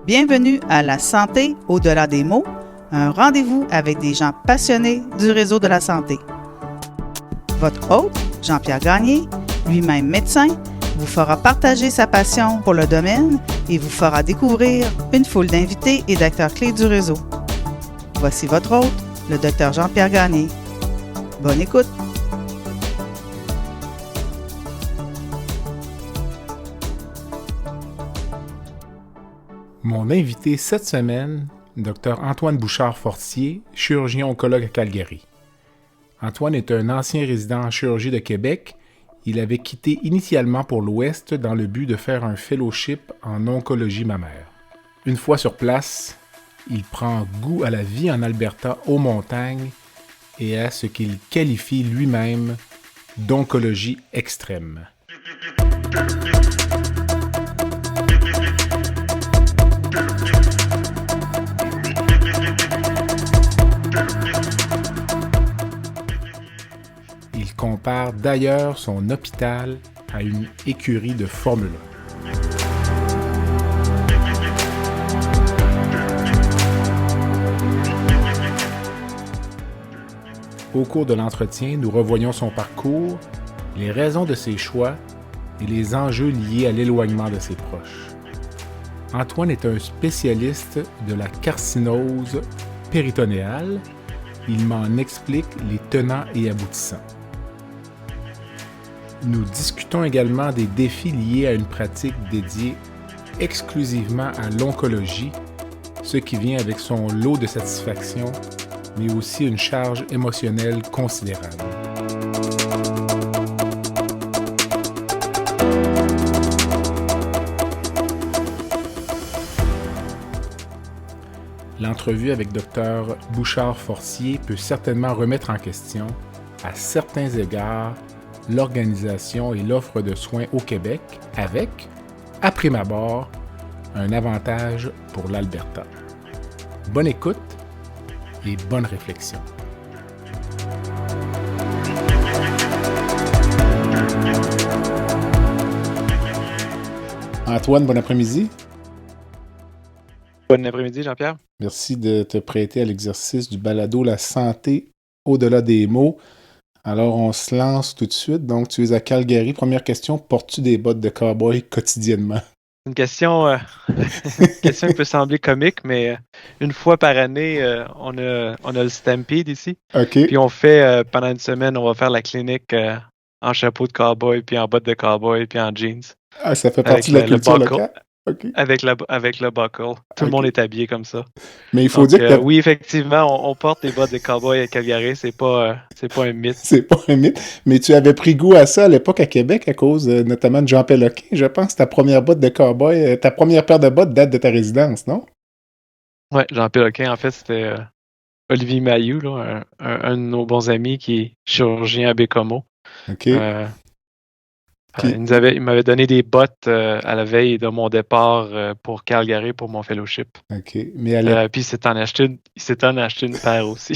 Bienvenue à La santé au-delà des mots, un rendez-vous avec des gens passionnés du réseau de la santé. Votre hôte, Jean-Pierre Gagné, lui-même médecin, vous fera partager sa passion pour le domaine et vous fera découvrir une foule d'invités et d'acteurs clés du réseau. Voici votre hôte, le Dr Jean-Pierre Gagné. Bonne écoute! Mon invité cette semaine, Dr Antoine Bouchard-Fortier, chirurgien oncologue à Calgary. Antoine est un ancien résident en chirurgie de Québec. Il avait quitté initialement pour l'Ouest dans le but de faire un fellowship en oncologie mammaire. Une fois sur place, il prend goût à la vie en Alberta aux montagnes et à ce qu'il qualifie lui-même d'oncologie extrême. Il compare d'ailleurs son hôpital à une écurie de Formule 1. Au cours de l'entretien, nous revoyons son parcours, les raisons de ses choix et les enjeux liés à l'éloignement de ses proches. Antoine est un spécialiste de la carcinose péritonéale. Il m'en explique les tenants et aboutissants. Nous discutons également des défis liés à une pratique dédiée exclusivement à l'oncologie, ce qui vient avec son lot de satisfaction, mais aussi une charge émotionnelle considérable. L'entrevue avec Dr Bouchard-Fortier peut certainement remettre en question, à certains égards, l'organisation et l'offre de soins au Québec avec, à prime abord, un avantage pour l'Alberta. Bonne écoute et bonne réflexion. Antoine, bon après-midi. Bon après-midi, Jean-Pierre. Merci de te prêter à l'exercice du balado La santé au-delà des mots. Alors, on se lance tout de suite. Donc, tu es à Calgary. Première question, portes-tu des bottes de cow-boy quotidiennement? Une question qui peut sembler comique, mais une fois par année, on a le Stampede ici. OK. Puis on fait, pendant une semaine, on va faire la clinique en chapeau de cow-boy, puis en bottes de cow-boy, puis en jeans. Ah, ça fait partie de la culture locale? Okay. Avec le buckle. Tout le monde est habillé comme ça. Mais il faut dire que oui, effectivement, on porte des bottes de cow-boy à Calgary. C'est pas un mythe. C'est pas un mythe. Mais tu avais pris goût à ça à l'époque à Québec à cause notamment de Jean Péloquin. Je pense ta première botte de cow-boy, ta première paire de bottes date de ta résidence, non? Ouais, Jean Péloquin, en fait, c'était Olivier Mailloux, là, un de nos bons amis qui est chirurgien à Bécomo. OK. Il m'avait donné des bottes à la veille de mon départ pour Calgary pour mon fellowship. OK. Mais puis il s'est en acheté une paire aussi.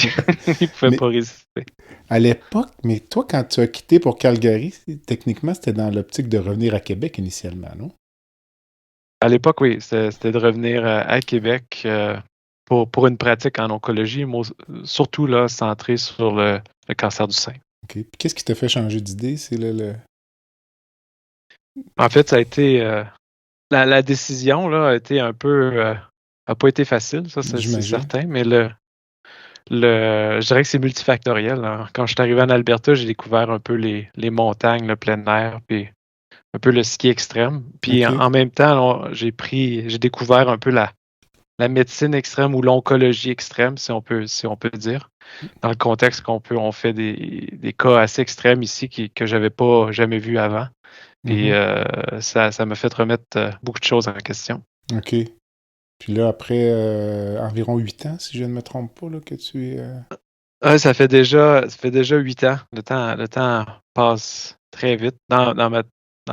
Il pouvait pas résister. À l'époque, mais toi, quand tu as quitté pour Calgary, techniquement, c'était dans l'optique de revenir à Québec initialement, non? À l'époque, oui. C'était de revenir à Québec pour une pratique en oncologie, surtout là, centrée sur le cancer du sein. OK. Puis qu'est-ce qui t'a fait changer d'idée? C'est En fait, ça a été la décision là, a été un peu a pas été facile, ça c'est certain, mais je dirais que c'est multifactoriel. Hein. Quand je suis arrivé en Alberta, j'ai découvert un peu les montagnes, le plein air, puis un peu le ski extrême. Puis Okay. en même temps, j'ai découvert un peu la médecine extrême ou l'oncologie extrême, si on peut dire, dans le contexte on fait des cas assez extrêmes ici que j'avais pas jamais vu avant. Puis ça m'a fait remettre beaucoup de choses en question. OK. Puis là, après environ 8 ans, si je ne me trompe pas, là, que tu es... Ça fait déjà 8 ans. Le temps passe très vite. Dans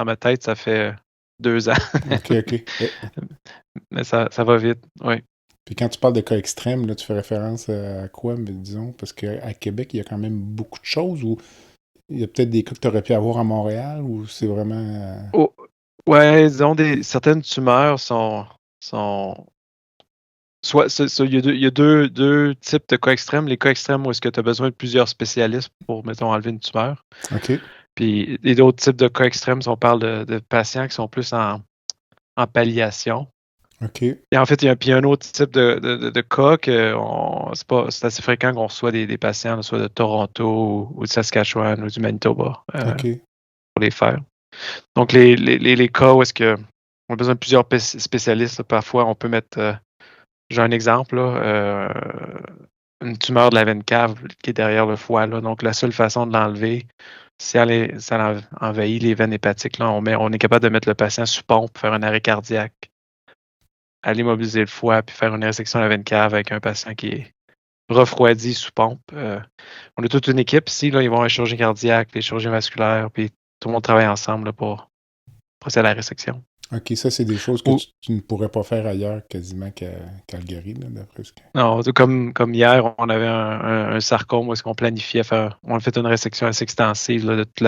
ma tête, ça fait 2 ans. OK. Mais ça va vite, oui. Puis quand tu parles de cas extrêmes, là, tu fais référence à quoi, mais disons? Parce qu'à Québec, il y a quand même beaucoup de choses, ou il y a peut-être des cas que tu aurais pu avoir à Montréal, ou c'est vraiment... Ouais, disons, certaines tumeurs sont Il y a deux types de cas extrêmes. Les cas extrêmes où est-ce que tu as besoin de plusieurs spécialistes pour, mettons, enlever une tumeur. OK. Puis, et d'autres types de cas extrêmes, si on parle de patients qui sont plus en palliation. OK. Et en fait, il y a un autre type de cas que c'est assez fréquent qu'on reçoit des patients, soit de Toronto ou de Saskatchewan ou du Manitoba pour les faire. Donc, les cas où est-ce qu'on a besoin de plusieurs spécialistes, parfois on peut mettre, j'ai un exemple, là, une tumeur de la veine cave qui est derrière le foie. Là. Donc, la seule façon de l'enlever, si ça envahit les veines hépatiques, là, on est capable de mettre le patient sous pompe, faire un arrêt cardiaque, aller mobiliser le foie, puis faire une résection de la veine cave avec un patient qui est refroidi sous pompe. On a toute une équipe ici, là, ils vont avoir un chirurgien cardiaque, les chirurgiens vasculaires, puis tout le monde travaille ensemble là, pour procéder à la résection. OK, ça, c'est des choses que tu ne pourrais pas faire ailleurs quasiment qu'à Calgary, là, d'après ce que... Non, comme hier, on avait un sarcome où est-ce qu'on planifiait on a fait une résection assez extensive là, de tout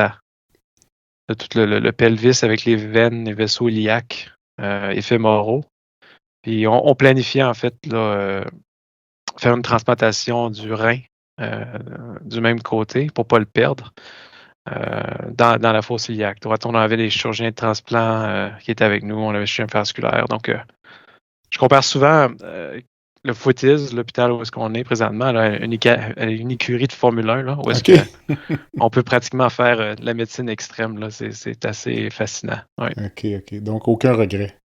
le pelvis avec les veines, les vaisseaux iliaques éphémoraux. Puis on planifiait en fait là, faire une transplantation du rein du même côté pour ne pas le perdre. Dans la fosse iliaque. On avait des chirurgiens de transplant qui étaient avec nous, on avait le chirurgien vasculaire. Donc, je compare souvent le Footies, l'hôpital où est-ce qu'on est présentement, là, une écurie de Formule 1, là, où est-ce qu'on peut pratiquement faire de la médecine extrême. Là. C'est assez fascinant. Ouais. OK. Donc, aucun regret.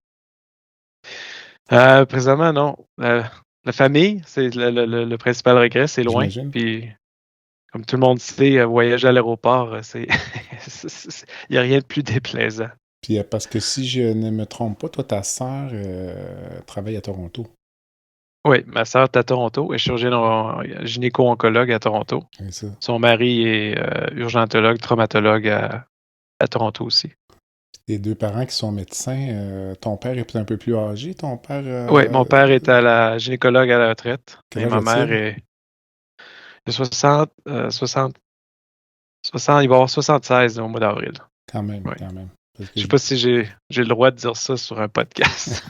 Présentement, non. La famille, c'est le principal regret, c'est loin. Puis, comme tout le monde sait, voyager à l'aéroport, il n'y a rien de plus déplaisant. Puis parce que si je ne me trompe pas, toi, ta sœur travaille à Toronto. Oui, ma sœur est à Toronto, elle est chirurgienne gynéco-oncologue à Toronto. C'est ça. Son mari est urgentologue, traumatologue à Toronto aussi. Tes deux parents qui sont médecins, ton père est peut-être un peu plus âgé, ton père... Oui, mon père est à la gynécologue à la retraite. Et ma mère est... Il a 60, il va avoir 76 au mois d'avril. Quand même. Je ne sais pas si j'ai le droit de dire ça sur un podcast.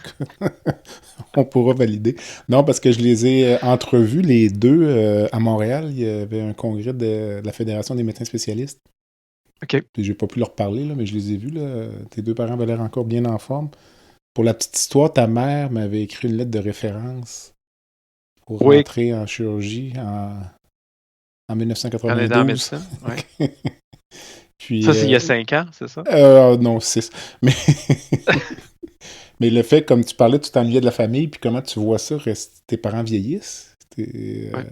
On pourra valider. Non, parce que je les ai entrevus, les deux, à Montréal. Il y avait un congrès de la Fédération des médecins spécialistes. OK. Puis j'ai pas pu leur parler, là, mais je les ai vus. Là. Tes deux parents avaient l'air encore bien en forme. Pour la petite histoire, ta mère m'avait écrit une lettre de référence pour rentrer en chirurgie en 1992. En étant en médecine, oui. Puis, ça, c'est il y a 5 ans, c'est ça? Non, 6. Mais le fait, comme tu parlais, tu t'ennuyais de la famille, puis comment tu vois ça, tes parents vieillissent?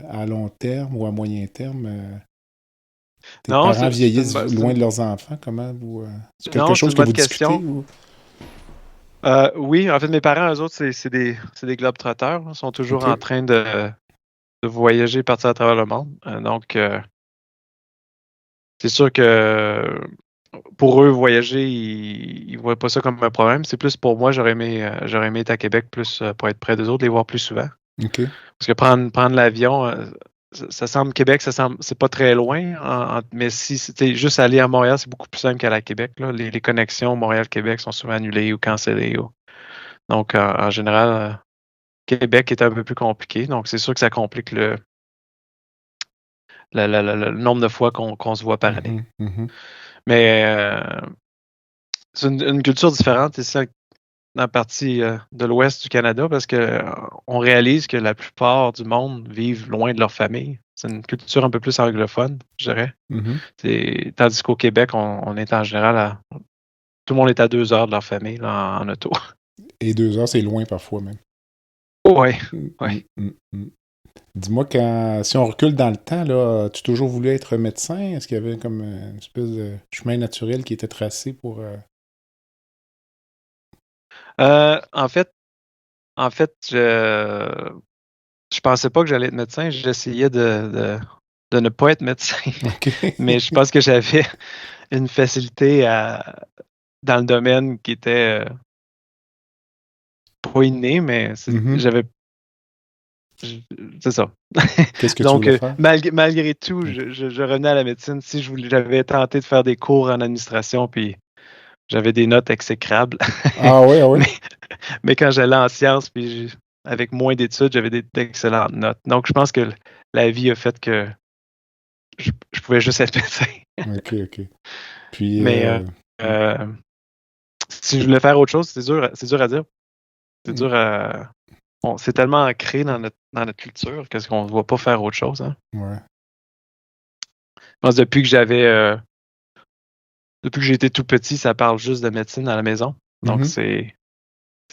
À long terme ou à moyen terme? Tes parents vieillissent loin de leurs enfants? Comment vous... c'est quelque chose que vous discutez? Ou... oui, en fait, mes parents, eux autres, c'est des globetrotters. Ils sont toujours en train de voyager, partir à travers le monde. Donc, c'est sûr que pour eux, voyager, ils ne voient pas ça comme un problème. C'est plus pour moi, j'aurais aimé être à Québec plus pour être près d'eux autres, les voir plus souvent. Okay. Parce que prendre l'avion, ça semble Québec, c'est pas très loin. Mais si c'était juste aller à Montréal, c'est beaucoup plus simple qu'aller à Québec. Là. Les connexions Montréal-Québec sont souvent annulées ou cancellées. Donc, en général, Québec est un peu plus compliqué. Donc, c'est sûr que ça complique le nombre de fois qu'on se voit par année. Mais c'est une culture différente ici dans la partie de l'ouest du Canada parce qu'on réalise que la plupart du monde vivent loin de leur famille. C'est une culture un peu plus anglophone, je dirais. Tandis qu'au Québec, on est en général tout le monde est à 2 heures de leur famille là, en auto. Et 2 heures, c'est loin parfois même. Oui. Dis-moi, si on recule dans le temps, là, as-tu toujours voulu être médecin? Est-ce qu'il y avait comme une espèce de chemin naturel qui était tracé pour... En fait, je pensais pas que j'allais être médecin. J'essayais de ne pas être médecin. Okay. Mais je pense que j'avais une facilité dans le domaine qui était pas innée, mais j'avais... C'est ça. Qu'est-ce que donc, tu voulais faire? malgré tout, je revenais à la médecine. Si j'avais tenté de faire des cours en administration, puis j'avais des notes exécrables. Ah oui. mais quand j'allais en sciences, puis avec moins d'études, j'avais d'excellentes notes. Donc, je pense que la vie a fait que je pouvais juste être médecin. OK. Puis, Mais si je voulais faire autre chose, c'est dur à dire. C'est dur à... c'est tellement ancré dans notre culture qu'est-ce qu'on ne voit pas faire autre chose. Hein. Ouais. Je pense depuis que j'ai été tout petit, ça parle juste de médecine à la maison. Donc, c'est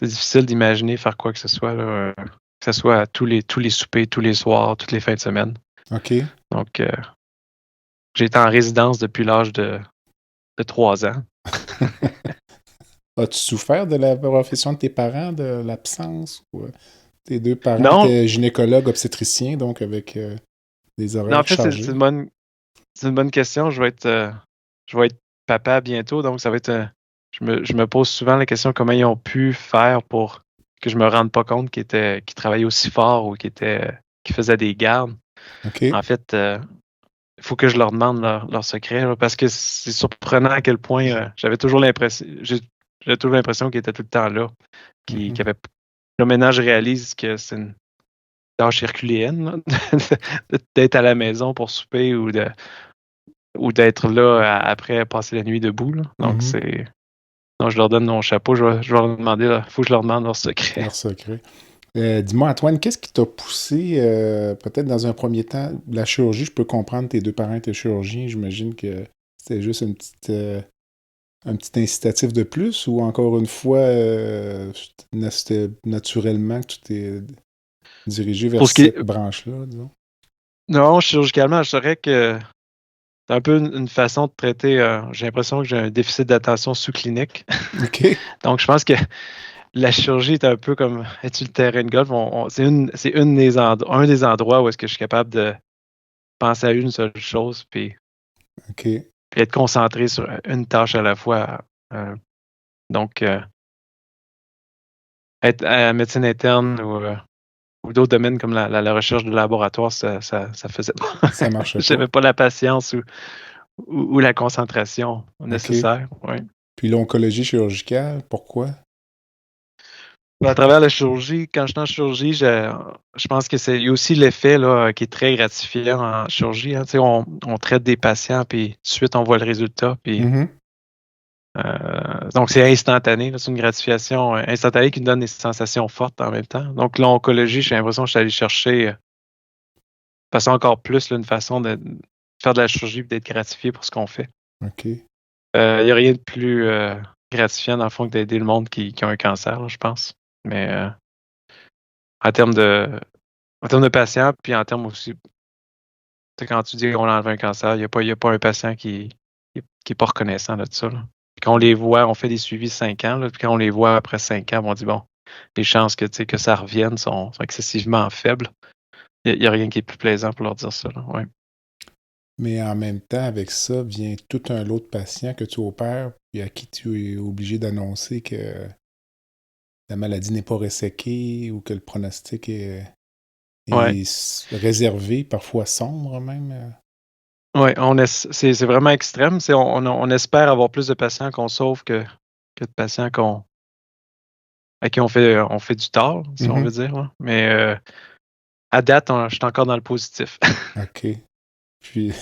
difficile d'imaginer faire quoi que ce soit, là, que ce soit tous les soupers, tous les soirs, toutes les fins de semaine. OK. Donc, j'ai été en résidence depuis l'âge de 3 ans. As-tu souffert de la profession de tes parents, de l'absence? Ou, tes deux parents étaient gynécologues obstétriciens, donc avec des horaires en fait, chargés. c'est une bonne question. Je vais être papa bientôt, donc ça va être... je me pose souvent la question comment ils ont pu faire pour que je me rende pas compte qu'ils travaillaient aussi fort ou qu'ils faisaient des gardes. Okay. En fait, il faut que je leur demande leur secret, là, parce que c'est surprenant à quel point j'avais toujours l'impression qu'ils étaient tout le temps là. Qu'il y avait... Là, maintenant, je réalise que c'est une tâche herculéenne là, d'être à la maison pour souper ou d'être là après passer la nuit debout. Là. Donc, c'est... Non, je leur donne mon chapeau, je vais leur demander, il faut que je leur demande leur secret. Leur secret. Dis-moi, Antoine, qu'est-ce qui t'a poussé, peut-être dans un premier temps, la chirurgie? Je peux comprendre, tes deux parents étaient chirurgiens, j'imagine que c'était juste un petit incitatif de plus, ou encore une fois, c'était naturellement que tu t'es dirigé vers cette branche-là, disons? Non, chirurgicalement, je dirais que c'est un peu une façon de traiter. J'ai l'impression que j'ai un déficit d'attention sous-clinique. OK. Donc, je pense que la chirurgie est un peu comme être-tu le terrain de golf. C'est un des endroits où est-ce que je suis capable de penser à une seule chose, puis être concentré sur une tâche à la fois. Donc, être à médecine interne ou d'autres domaines comme la recherche de laboratoire, ça faisait pas. Ça marchait pas. J'avais pas la patience ou la concentration nécessaire. Ouais. Puis l'oncologie chirurgicale, pourquoi? À travers la chirurgie, quand je suis en chirurgie, je pense que il y a aussi l'effet là, qui est très gratifiant en chirurgie. Hein. On traite des patients, puis tout de suite, on voit le résultat. Puis, donc, c'est instantané. Là, c'est une gratification instantanée qui nous donne des sensations fortes en même temps. Donc, l'oncologie, j'ai l'impression que je suis allé chercher de façon encore plus là, une façon de faire de la chirurgie et d'être gratifié pour ce qu'on fait. OK. Il n'y a rien de plus gratifiant, dans le fond, que d'aider le monde qui a un cancer, là, je pense. Mais en termes de patients, puis en termes aussi, quand tu dis qu'on a enlevé un cancer, il n'y a pas un patient qui est pas reconnaissant de ça. Là. Quand on les voit, on fait des suivis 5 ans, là, puis quand on les voit après 5 ans, on dit bon, les chances que ça revienne sont excessivement faibles. Il n'y a rien qui est plus plaisant pour leur dire ça. Là. Ouais. Mais en même temps, avec ça, vient tout un lot de patients que tu opères et à qui tu es obligé d'annoncer que la maladie n'est pas resséquée ou que le pronostic est réservé, parfois sombre même. Oui, c'est vraiment extrême. On espère avoir plus de patients qu'on sauve que de patients à qui on fait du tort, si on veut dire. Hein. Mais à date, je suis encore dans le positif. OK. Puis,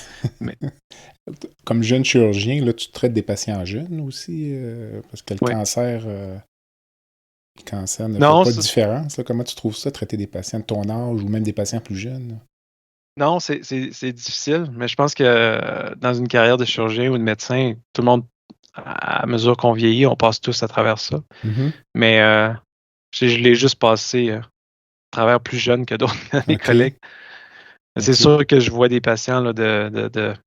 comme jeune chirurgien, là, tu traites des patients jeunes aussi, parce que le cancer ne fait pas de différence. Là. Comment tu trouves ça, traiter des patients de ton âge ou même des patients plus jeunes? Là? Non, c'est difficile, mais je pense que dans une carrière de chirurgien ou de médecin, tout le monde, à mesure qu'on vieillit, on passe tous à travers ça. Mais je l'ai juste passé à travers plus jeune que d'autres mes collègues. C'est sûr que je vois des patients là, dans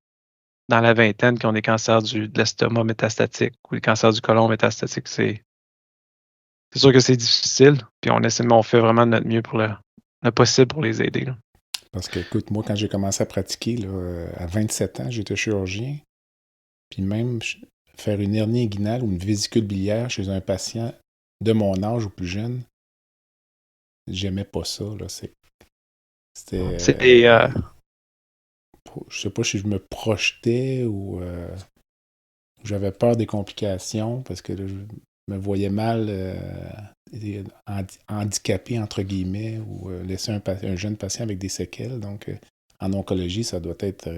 la vingtaine qui ont des cancers de l'estomac métastatique ou des cancers du côlon métastatique. C'est sûr que c'est difficile, puis on fait vraiment de notre mieux pour le possible pour les aider. Là. Parce que, écoute, moi, quand j'ai commencé à pratiquer, là, à 27 ans, j'étais chirurgien. Puis même faire une hernie inguinale ou une vésicule biliaire chez un patient de mon âge ou plus jeune, j'aimais pas ça. Là. C'était... je sais pas si je me projetais ou j'avais peur des complications parce que là, je me voyais mal handicapé, entre guillemets, ou laisser un jeune patient avec des séquelles. Donc, en oncologie, ça doit être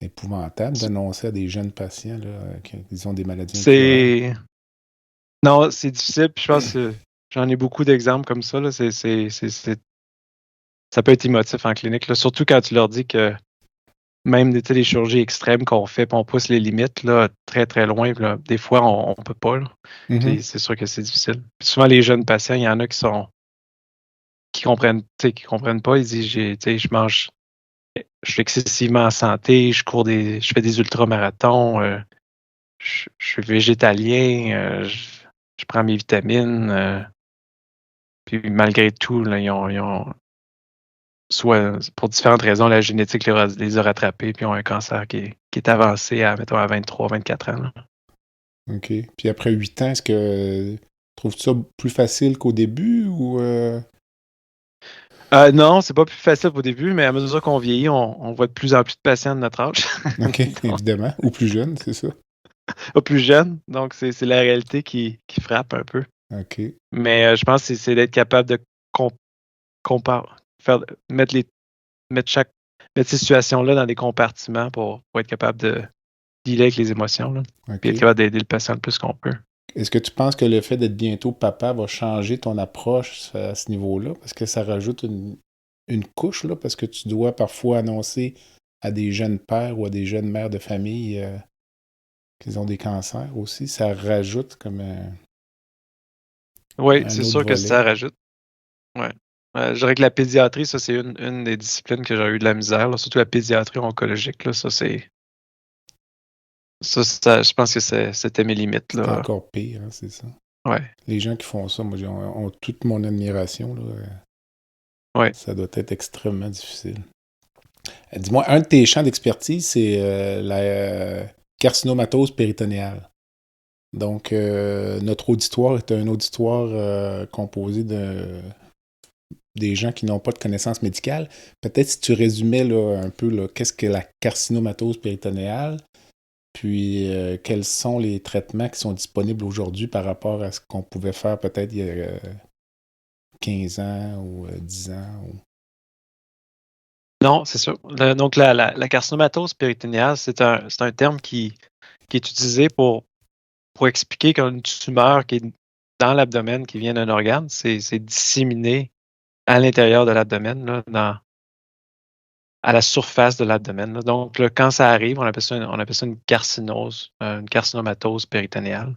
épouvantable d'annoncer à des jeunes patients là, qu'ils ont des maladies incurables. Non, c'est difficile. Puis je pense que j'en ai beaucoup d'exemples comme ça. Là. Ça peut être émotif en clinique, là. Surtout quand tu leur dis que même les chirurgies extrêmes qu'on fait, puis on pousse les limites là, très, très loin. Là, des fois, on ne peut pas. Là. Puis c'est sûr que c'est difficile. Puis souvent, les jeunes patients, il y en a qui comprennent pas. Ils disent je suis excessivement en santé, je fais des ultramarathons, je suis végétalien, je prends mes vitamines. Puis malgré tout, là, ils ont soit pour différentes raisons, la génétique les a rattrapés, puis ils ont un cancer qui est avancé mettons, à 23, 24 ans. Là. OK. Puis après 8 ans, est-ce que trouves-tu ça plus facile qu'au début ou Non, c'est pas plus facile au début, mais à mesure qu'on vieillit, on voit de plus en plus de patients de notre âge. OK, évidemment. Ou plus jeune, c'est ça. Plus jeunes, donc c'est la réalité qui frappe un peu. OK. Mais je pense que c'est d'être capable de mettre ces situations-là dans des compartiments pour être capable de dealer avec les émotions. Là, puis être capable d'aider le patient le plus qu'on peut. Est-ce que tu penses que le fait d'être bientôt papa va changer ton approche à ce niveau-là? Parce que ça rajoute une couche, là, parce que tu dois parfois annoncer à des jeunes pères ou à des jeunes mères de famille qu'ils ont des cancers aussi. Ça rajoute comme Oui, un c'est autre sûr que volet. ça rajoute. Ouais. Je dirais que la pédiatrie, ça, c'est une des disciplines que j'ai eu de la misère, là, surtout la pédiatrie oncologique. Là, ça, je pense que c'était mes limites. C'est Là. encore pire, hein, c'est ça. Ouais. Les gens qui font ça, moi, ont toute mon admiration. Là. Ouais. Ça doit être extrêmement difficile. Dis-moi, un de tes champs d'expertise, c'est la carcinomatose péritonéale. Donc, notre auditoire est un auditoire composé des gens qui n'ont pas de connaissances médicales. Peut-être si tu résumais là, un peu là, qu'est-ce que la carcinomatose péritonéale, puis quels sont les traitements qui sont disponibles aujourd'hui par rapport à ce qu'on pouvait faire peut-être il y a 15 ans ou 10 ans. Non, c'est sûr. Donc, la carcinomatose péritonéale, c'est un terme qui est utilisé pour expliquer qu'une tumeur qui est dans l'abdomen, qui vient d'un organe, c'est disséminé à l'intérieur de l'abdomen, à la surface de l'abdomen. Donc, là, quand ça arrive, on appelle ça une carcinose, une carcinomatose péritonéale.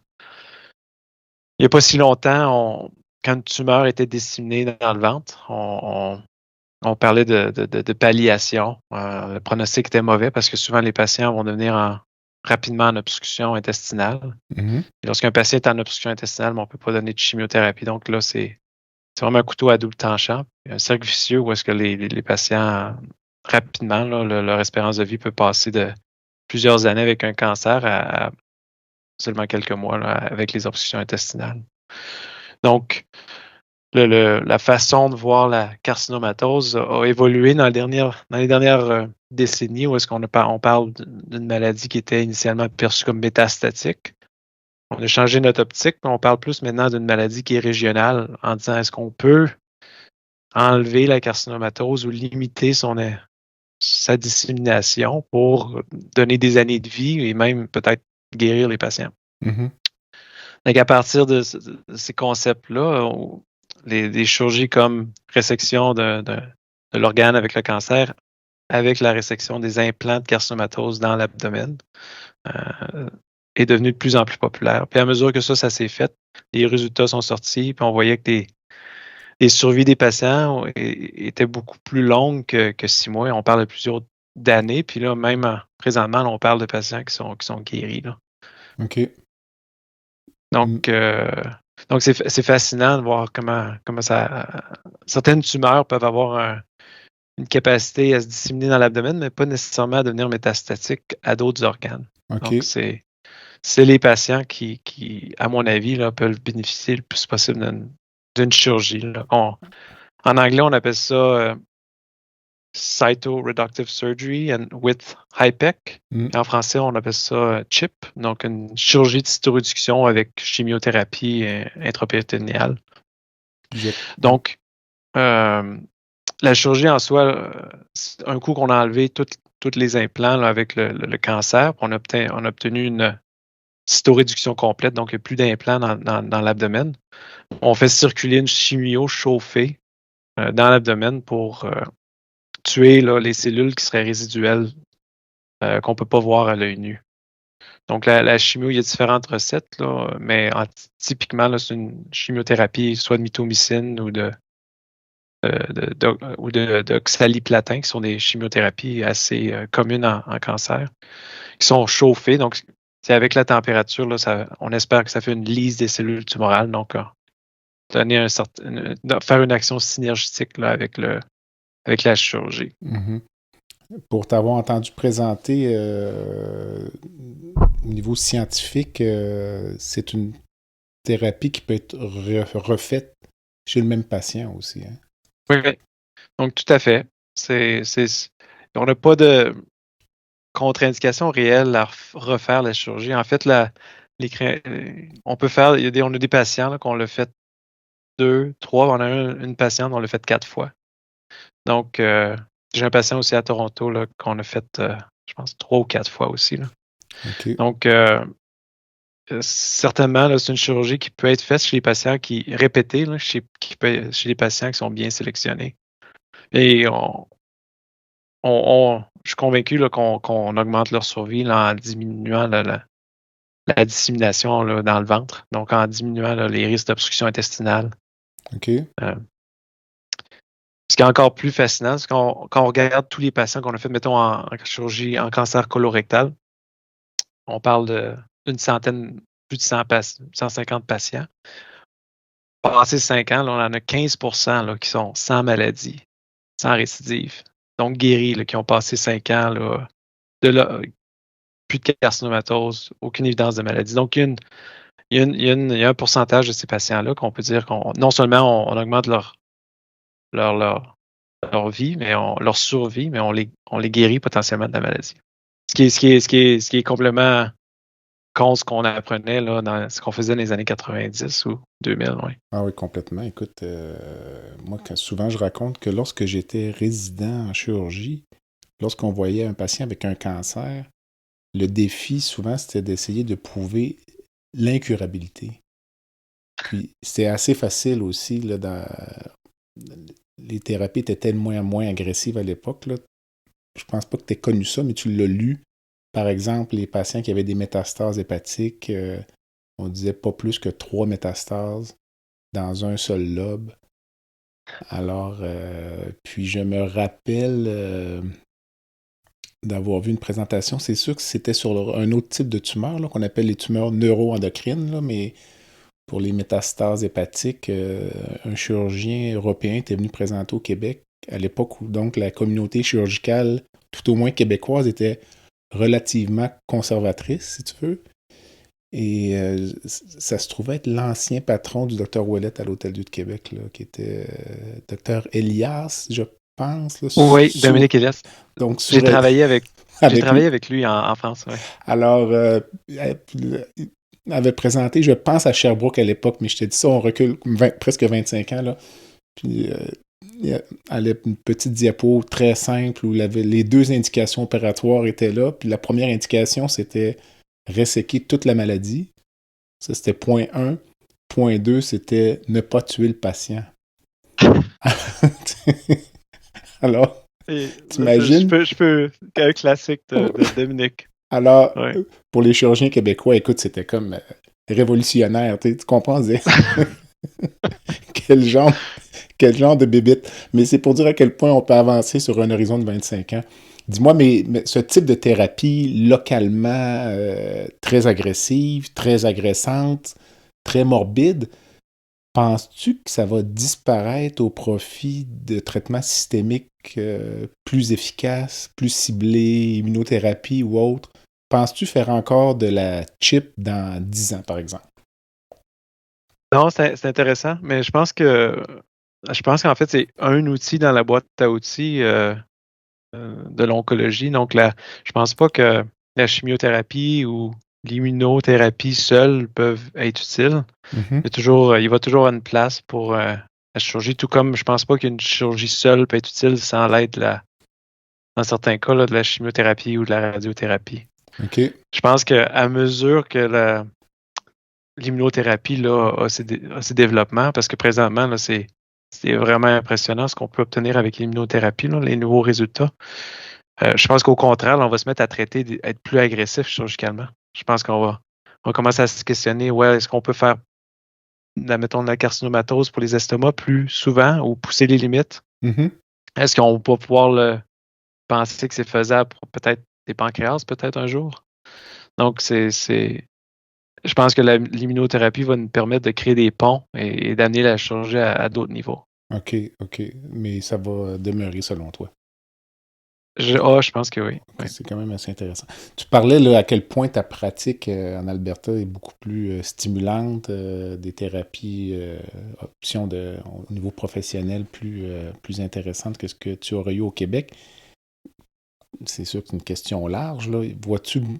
Il n'y a pas si longtemps, quand une tumeur était disséminée dans le ventre, on parlait de palliation. Le pronostic était mauvais parce que souvent les patients vont devenir rapidement en obstruction intestinale. Mm-hmm. Et lorsqu'un patient est en obstruction intestinale, on ne peut pas donner de chimiothérapie. Donc là, c'est vraiment un couteau à double tranchant. Un cercle vicieux où est-ce que les patients, rapidement, là, leur espérance de vie peut passer de plusieurs années avec un cancer à seulement quelques mois là, avec les obstructions intestinales. Donc, la façon de voir la carcinomatose a évolué dans les dernières décennies où est-ce on parle d'une maladie qui était initialement perçue comme métastatique. On a changé notre optique, mais on parle plus maintenant d'une maladie qui est régionale en disant est-ce qu'on peut enlever la carcinomatose ou limiter sa dissémination pour donner des années de vie et même peut-être guérir les patients. Mm-hmm. Donc, à partir de ces concepts-là, des chirurgies comme résection de l'organe avec le cancer, avec la résection des implants de carcinomatose dans l'abdomen, est devenu de plus en plus populaire. Puis à mesure que ça s'est fait, les résultats sont sortis, puis on voyait que les survies des patients étaient beaucoup plus longues que 6 mois. On parle de plusieurs d'années, puis là, même présentement, on parle de patients qui sont guéris. Là. OK. Donc, c'est fascinant de voir comment certaines tumeurs peuvent avoir une capacité à se disséminer dans l'abdomen, mais pas nécessairement à devenir métastatique à d'autres organes. Okay. Donc, c'est les patients qui, à mon avis, là, peuvent bénéficier le plus possible d'une chirurgie. Là. En anglais, on appelle ça Cytoreductive Surgery and with HIPEC. En français, on appelle ça CHIP, donc une chirurgie de cytoréduction avec chimiothérapie intrapéritonéale. Donc, la chirurgie en soi, un coup qu'on a enlevé tous les implants là, avec le cancer, on a obtenu une cytoréduction complète, donc il n'y a plus d'implants dans l'abdomen. On fait circuler une chimio chauffée dans l'abdomen pour tuer là, les cellules qui seraient résiduelles qu'on ne peut pas voir à l'œil nu. Donc, la chimio, il y a différentes recettes, là, mais typiquement, là, c'est une chimiothérapie soit de mitomycine ou d'oxaliplatin, qui sont des chimiothérapies assez communes en cancer, qui sont chauffées. Donc, c'est avec la température, là, on espère que ça fait une lise des cellules tumorales. Donc, donner faire une action synergétique là, avec la chirurgie. Mm-hmm. Pour t'avoir entendu présenter au niveau scientifique, c'est une thérapie qui peut être refaite chez le même patient aussi. Hein? Oui, donc tout à fait. On n'a pas de contre-indication réelle à refaire la chirurgie. En fait, on peut faire, on a des patients là, qu'on l'a fait 2, 3, on a une patiente, on l'a fait 4 fois. Donc, j'ai un patient aussi à Toronto là, qu'on a fait, je pense, 3 ou 4 fois aussi. Là. Okay. Donc, certainement, là, c'est une chirurgie qui peut être faite chez les patients répétée, là, chez les patients qui sont bien sélectionnés. Et je suis convaincu là, qu'on augmente leur survie là, en diminuant la dissémination là, dans le ventre, donc en diminuant là, les risques d'obstruction intestinale. OK. Ce qui est encore plus fascinant, c'est quand on regarde tous les patients qu'on a fait, mettons, en chirurgie, en cancer colorectal, on parle d'une centaine, plus de 150 patients. Passé 5 ans, là, on en a 15% là, qui sont sans maladie, sans récidive. Donc guéris, là, qui ont passé 5 ans, là, plus de carcinomatose, aucune évidence de maladie. Donc, il y a un pourcentage de ces patients-là qu'on peut dire non seulement on augmente leur vie, mais leur survie, mais on les guérit potentiellement de la maladie. Ce qui est complètement contre ce qu'on apprenait là, dans ce qu'on faisait dans les années 90 ou 2000. Oui. Ah oui, complètement. Écoute, moi, souvent, je raconte que lorsque j'étais résident en chirurgie, lorsqu'on voyait un patient avec un cancer, le défi, souvent, c'était d'essayer de prouver l'incurabilité. Puis, c'était assez facile aussi, là, les thérapies étaient tellement moins agressives à l'époque, là. Je pense pas que tu aies connu ça, mais tu l'as lu. Par exemple, les patients qui avaient des métastases hépatiques, on disait pas plus que 3 métastases dans un seul lobe. Alors, puis je me rappelle d'avoir vu une présentation. C'est sûr que c'était sur un autre type de tumeur là, qu'on appelle les tumeurs neuroendocrines, là, mais pour les métastases hépatiques, un chirurgien européen était venu présenter au Québec à l'époque où donc la communauté chirurgicale, tout au moins québécoise, était relativement conservatrice, si tu veux. Et ça se trouvait être l'ancien patron du Dr Ouellette à l'Hôtel-Dieu de Québec, là, qui était Dr Elias, je pense. Là, oui, Dominique Elias. Donc, j'ai travaillé avec lui en France. Ouais. Alors, il avait présenté, je pense, à Sherbrooke à l'époque, mais je t'ai dit ça, on recule presque 25 ans. Là. Puis, il y avait une petite diapo très simple où les 2 indications opératoires étaient là. Puis la première indication, c'était resséquer toute la maladie. Ça, c'était point 1. Point 2, c'était ne pas tuer le patient. Alors, t'imagines? Je peux, un classique de Dominique. Alors, ouais. Pour les chirurgiens québécois, écoute, c'était comme révolutionnaire. Tu comprends? Quel genre de bébite. Mais c'est pour dire à quel point on peut avancer sur un horizon de 25 ans. Dis-moi, mais ce type de thérapie localement très agressive, très agressante, très morbide, penses-tu que ça va disparaître au profit de traitements systémiques plus efficaces, plus ciblés, immunothérapie ou autre? Penses-tu faire encore de la chip dans 10 ans, par exemple? Non, c'est intéressant, mais je pense qu'en fait, c'est un outil dans la boîte à outils de l'oncologie. Donc, je pense pas que la chimiothérapie ou l'immunothérapie seule peuvent être utiles. Il va toujours avoir une place pour la chirurgie, tout comme je pense pas qu'une chirurgie seule peut être utile sans l'aide, dans certains cas, là, de la chimiothérapie ou de la radiothérapie. OK. Je pense qu'à mesure que l'immunothérapie là, a ses développements, parce que présentement, là, c'est vraiment impressionnant ce qu'on peut obtenir avec l'immunothérapie, là, les nouveaux résultats. Je pense qu'au contraire, là, on va se mettre à être plus agressif chirurgicalement. Je pense qu'on va commencer à se questionner, est-ce qu'on peut faire, mettons, de la carcinomatose pour les estomacs plus souvent ou pousser les limites? Est-ce qu'on va pouvoir penser que c'est faisable pour peut-être des pancréas, peut-être un jour? Donc, je pense que l'immunothérapie va nous permettre de créer des ponts et d'amener la chirurgie à d'autres niveaux. OK. Mais ça va demeurer selon toi. Je pense que oui. Okay, c'est quand même assez intéressant. Tu parlais là, à quel point ta pratique en Alberta est beaucoup plus stimulante, des thérapies, options au niveau professionnel plus intéressantes que ce que tu aurais eu au Québec. C'est sûr que c'est une question large. Là.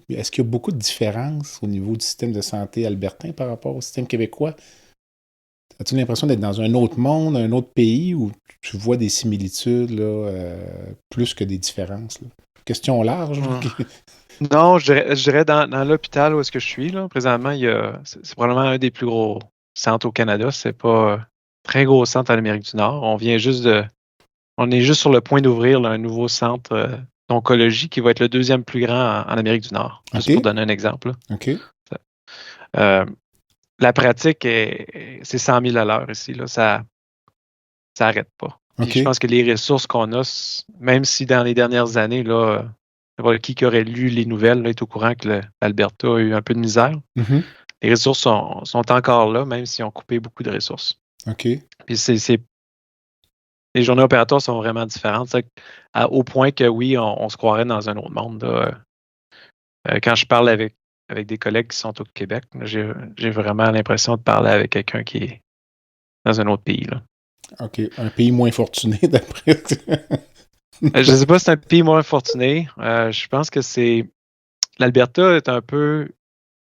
Est-ce qu'il y a beaucoup de différences au niveau du système de santé albertain par rapport au système québécois? As-tu l'impression d'être dans un autre monde, un autre pays, où tu vois des similitudes là, plus que des différences? Là? Question large. Non, je dirais dans l'hôpital où est-ce que je suis, là, présentement, c'est probablement un des plus gros centres au Canada. C'est pas un très gros centre en Amérique du Nord. On est juste sur le point d'ouvrir là, un nouveau centre d'oncologie qui va être le deuxième plus grand en Amérique du Nord. Juste pour donner un exemple. OK. La pratique, c'est 100 000 à l'heure ici. Là, ça n'arrête pas. Puis je pense que les ressources qu'on a, même si dans les dernières années, là, qui aurait lu les nouvelles là, est au courant que l'Alberta a eu un peu de misère. Les ressources sont encore là, même s'ils ont coupé beaucoup de ressources. OK. Puis les journées opératoires sont vraiment différentes. Au point que oui, on se croirait dans un autre monde. Là. Quand je parle avec des collègues qui sont au Québec, j'ai vraiment l'impression de parler avec quelqu'un qui est dans un autre pays. Là. OK. Un pays moins fortuné, d'après. Je ne sais pas si c'est un pays moins fortuné. Je pense que l'Alberta est un peu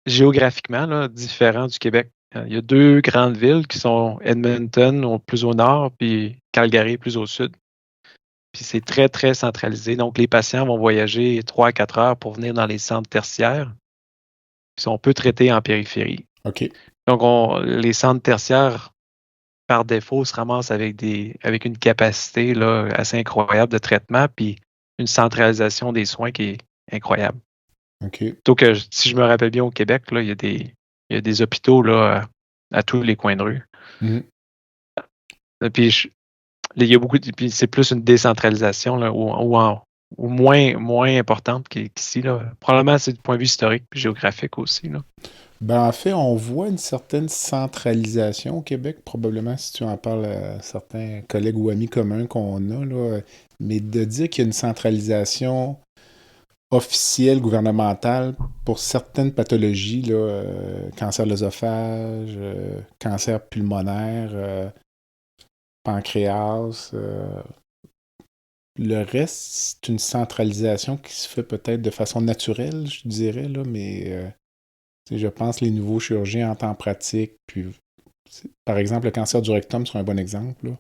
géographiquement là, différent du Québec. Il y a deux grandes villes qui sont Edmonton plus au nord, puis Calgary plus au sud. Puis c'est très, très centralisé. Donc, les patients vont voyager 3 à 4 heures pour venir dans les centres tertiaires. Puis on peut traiter en périphérie. OK. Donc, les centres tertiaires, par défaut, se ramassent avec une capacité là, assez incroyable de traitement, puis une centralisation des soins qui est incroyable. OK. Donc, si je me rappelle bien, au Québec, là, il y a des hôpitaux là, à tous les coins de rue. Puis, il y a puis c'est plus une décentralisation là, ou moins importante qu'ici. Là. Probablement, c'est du point de vue historique et géographique aussi. Là. En fait, on voit une certaine centralisation au Québec, probablement si tu en parles à certains collègues ou amis communs qu'on a. Là, mais de dire qu'il y a une centralisation officielle, gouvernementale, pour certaines pathologies, là, cancer de l'œsophage, cancer pulmonaire, pancréas. Le reste, c'est une centralisation qui se fait peut-être de façon naturelle, je dirais, là, mais je pense que les nouveaux chirurgiens en temps pratique, puis par exemple, le cancer du rectum serait un bon exemple. Là.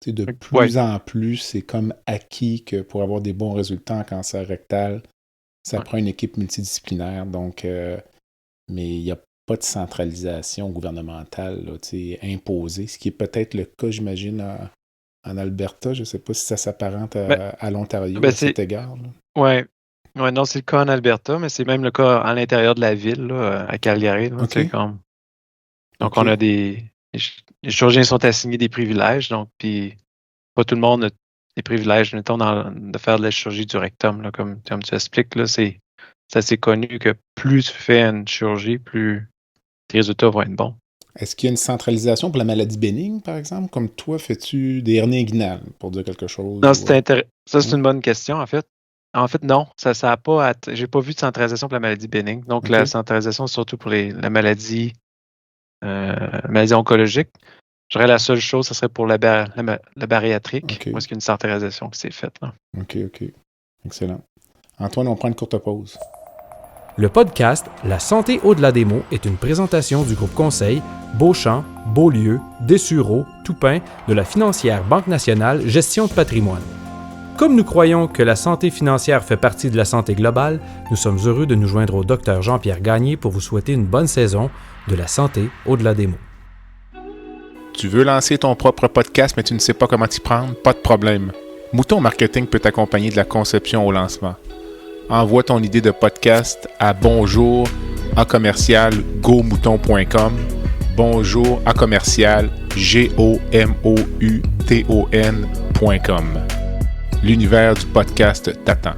De plus en plus, c'est comme acquis que pour avoir des bons résultats en cancer rectal, ça prend une équipe multidisciplinaire. Donc, mais il n'y a pas de centralisation gouvernementale là, imposée, ce qui est peut-être le cas, j'imagine, en Alberta. Je ne sais pas si ça s'apparente à l'Ontario à cet égard. Oui. Ouais, non, c'est le cas en Alberta, mais c'est même le cas à l'intérieur de la ville, là, à Calgary. Là, donc, on a les chirurgiens sont assignés des privilèges, donc, puis pas tout le monde a des privilèges, mettons, de faire de la chirurgie du rectum, là, comme tu expliques, là, c'est assez connu que plus tu fais une chirurgie, plus tes résultats vont être bons. Est-ce qu'il y a une centralisation pour la maladie bénigne, par exemple? Comme toi, fais-tu des hernies inguinales, pour dire quelque chose? Non, ça, c'est une bonne question, en fait. En fait, non. Ça a pas j'ai pas vu de centralisation pour la maladie bénigne. Donc, la centralisation, c'est surtout pour la maladie oncologique. Je dirais la seule chose, ce serait pour la bariatrique. Parce qu'il y a une centralisation qui s'est faite. Là. OK. Excellent. Antoine, on prend une courte pause. Le podcast La santé au-delà des mots est une présentation du groupe conseil Beauchamp, Beaulieu, Dessureau, Toupin de la financière Banque nationale Gestion de patrimoine. Comme nous croyons que la santé financière fait partie de la santé globale, nous sommes heureux de nous joindre au Dr Jean-Pierre Gagné pour vous souhaiter une bonne saison de la santé au-delà des mots. Tu veux lancer ton propre podcast, mais tu ne sais pas comment t'y prendre? Pas de problème. Mouton Marketing peut t'accompagner de la conception au lancement. Envoie ton idée de podcast à bonjour@gomouton.com, bonjour@gomouton.com. L'univers du podcast t'attend.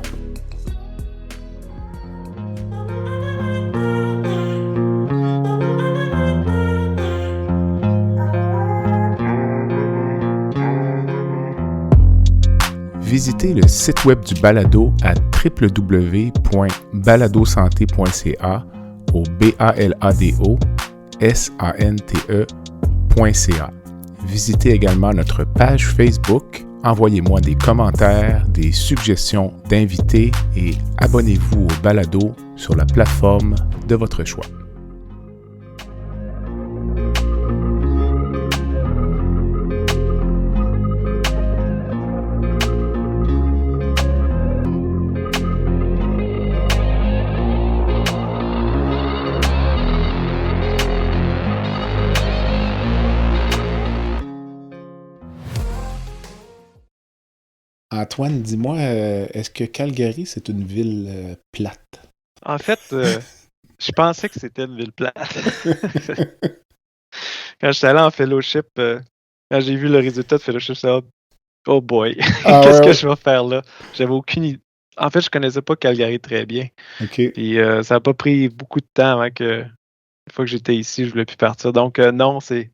Visitez le site web du balado à www.baladosanté.ca au BALADO-SANTE.ca. Visitez également notre page Facebook, envoyez-moi des commentaires, des suggestions d'invités et abonnez-vous au balado sur la plateforme de votre choix. Antoine, dis-moi, est-ce que Calgary, c'est une ville plate? En fait, je pensais que c'était une ville plate. Quand j'étais allé en fellowship, quand j'ai vu le résultat de fellowship, c'est oh boy, qu'est-ce que je vais faire là? J'avais aucune idée. En fait, je connaissais pas Calgary très bien. OK. Puis ça n'a pas pris beaucoup de temps avant que, une fois que j'étais ici, je voulais plus partir. Donc non, c'est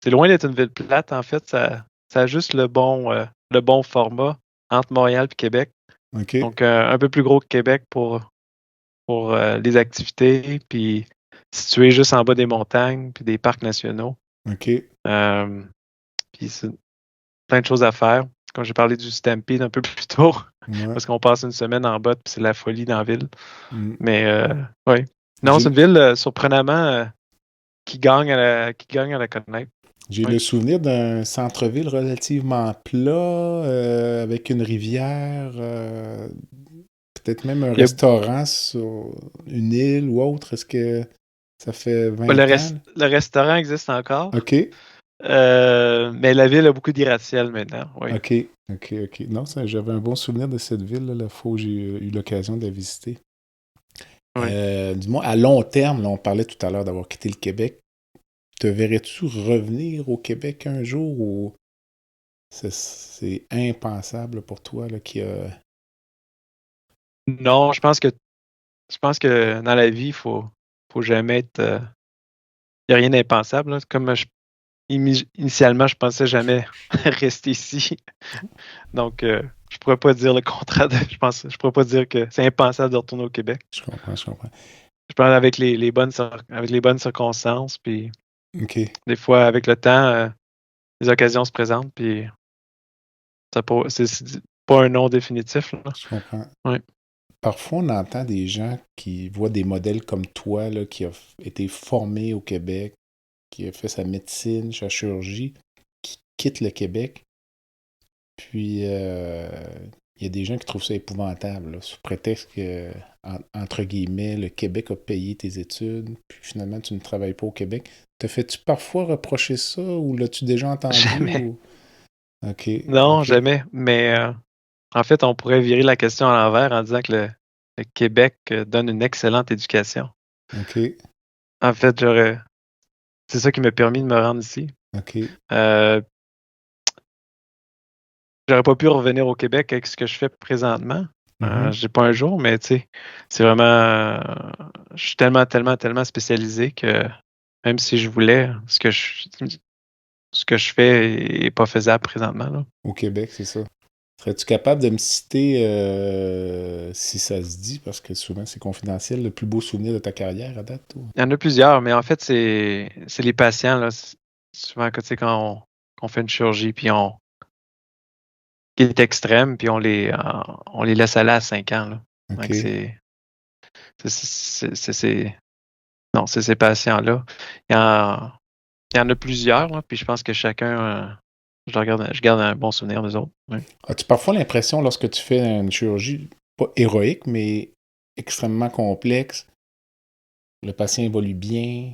loin d'être une ville plate. En fait, ça a juste le bon format entre Montréal et Québec. OK. Donc un peu plus gros que Québec pour les activités, puis situé juste en bas des montagnes, puis des parcs nationaux. OK. Puis c'est plein de choses à faire. Comme j'ai parlé du Stampede un peu plus tôt, parce qu'on passe une semaine en bas, puis c'est la folie dans la ville. Mais oui. Non, c'est une ville surprenamment qui gagne à la connaître. J'ai le souvenir d'un centre-ville relativement plat, avec une rivière, peut-être même un restaurant sur une île ou autre. Est-ce que ça fait 20 ans? Le restaurant existe encore. OK. Mais la ville a beaucoup d'irratiel maintenant. Oui. OK. Non, j'avais un bon souvenir de cette ville, la fois où j'ai eu l'occasion de la visiter. Oui. Dis-moi, à long terme, là, on parlait tout à l'heure d'avoir quitté le Québec. Te verrais-tu revenir au Québec un jour ou c'est impensable pour toi là, qu'il y a... Non, je pense que dans la vie, il faut jamais être. Il n'y a rien d'impensable. Là. Comme initialement, je pensais jamais rester ici. Donc, je pourrais pas dire le contraire. Je pourrais pas dire que c'est impensable de retourner au Québec. Je comprends. Je parle avec les bonnes circonstances, puis OK. des fois, avec le temps, les occasions se présentent, puis c'est pas un non définitif. Là. Je comprends. Oui. Parfois, on entend des gens qui voient des modèles comme toi, là, qui a été formé au Québec, qui a fait sa médecine, sa chirurgie, qui quitte le Québec. Puis, il y a des gens qui trouvent ça épouvantable, là, sous prétexte que, entre guillemets, le Québec a payé tes études, puis finalement, tu ne travailles pas au Québec. Te fais-tu parfois reprocher ça, ou l'as-tu déjà entendu? Jamais. Ou... OK. Non, OK. jamais. Mais en fait, on pourrait virer la question à l'envers en disant que le Québec donne une excellente éducation. OK. En fait, c'est ça qui m'a permis de me rendre ici. OK. J'aurais pas pu revenir au Québec avec ce que je fais présentement. J'ai pas un jour, mais tu sais, c'est vraiment... je suis tellement spécialisé que même si je voulais, ce que je fais est pas faisable présentement. Là. Au Québec, c'est ça. Serais-tu capable de me citer, si ça se dit, parce que souvent c'est confidentiel, le plus beau souvenir de ta carrière à date? Ou? Il y en a plusieurs, mais en fait, c'est les patients. Là. Souvent, quand on fait une chirurgie, puis on est extrême, puis on les laisse aller à 5 ans. Là. Donc, non, c'est ces patients-là. Il y en a plusieurs, là, puis je pense que chacun, je garde un bon souvenir des autres. Oui. As-tu parfois l'impression, lorsque tu fais une chirurgie, pas héroïque, mais extrêmement complexe, le patient évolue bien,